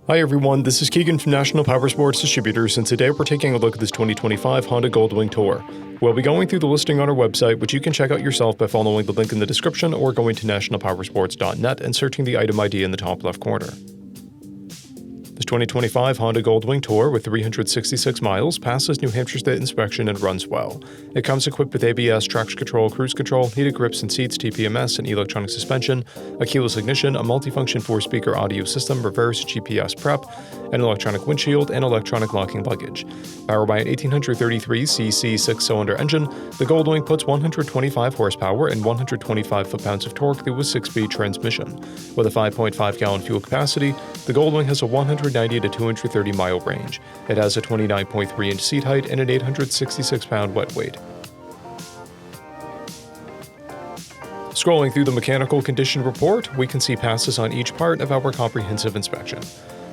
Hi everyone, this is Keegan from National Powersports Distributors, and today we're taking a look at this 2025 Honda GOLDWING Tour. We'll be going through the listing on our website, which you can check out yourself by following the link in the description or going to nationalpowersports.net and searching the item ID in the top left corner. This 2025 Honda GOLDWING Tour with 366 miles passes New Hampshire State inspection and runs well. It comes equipped with ABS, traction control, cruise control, heated grips and seats, TPMS, and electronic suspension, a keyless ignition, a multifunction 4-speaker audio system, reverse, GPS prep, an electronic windshield, and electronic locking luggage. Powered by an 1833cc 6-cylinder engine, the GOLDWING puts 125 horsepower and 125 foot-pounds of torque through a 6-speed transmission. With a 5.5-gallon fuel capacity, the GOLDWING has a 190 to 230 mile range. It has a 29.3-inch seat height and an 866-pound wet weight. Scrolling through the mechanical condition report, we can see passes on each part of our comprehensive inspection.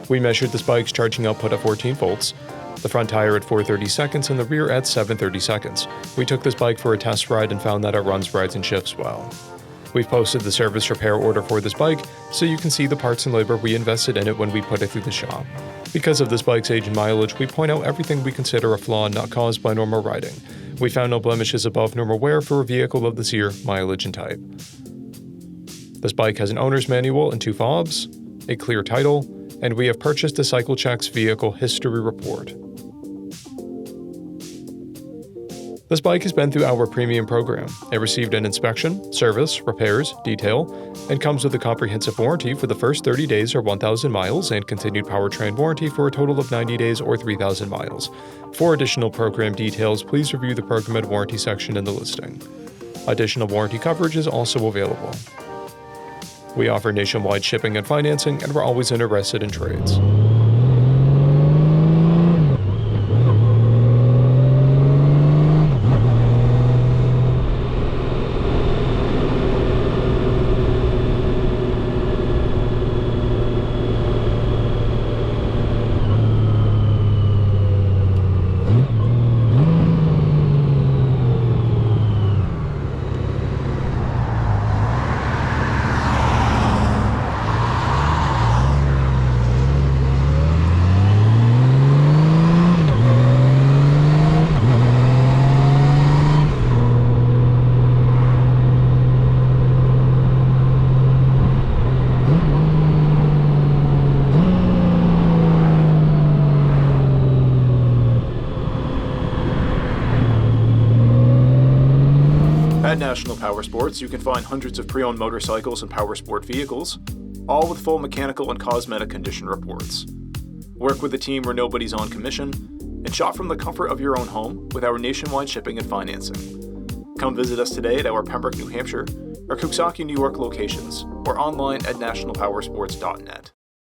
We measured this bike's charging output at 14 volts, the front tire at 430 seconds and the rear at 730 seconds. We took this bike for a test ride and found that it runs, rides, and shifts well. We've posted the service repair order for this bike, so you can see the parts and labor we invested in it when we put it through the shop. Because of this bike's age and mileage, we point out everything we consider a flaw not caused by normal riding. We found no blemishes above normal wear for a vehicle of this year, mileage, and type. This bike has an owner's manual and 2 fobs, a clear title, and we have purchased the CycleCheck's vehicle history report. This bike has been through our premium program. It received an inspection, service, repairs, detail, and comes with a comprehensive warranty for the first 30 days or 1,000 miles and continued powertrain warranty for a total of 90 days or 3,000 miles. For additional program details, please review the program and warranty section in the listing. Additional warranty coverage is also available. We offer nationwide shipping and financing, and we're always interested in trades. At National Powersports, you can find hundreds of pre-owned motorcycles and powersport vehicles, all with full mechanical and cosmetic condition reports. Work with a team where nobody's on commission, and shop from the comfort of your own home with our nationwide shipping and financing. Come visit us today at our Pembroke, New Hampshire, or Coxsackie, New York locations, or online at nationalpowersports.net.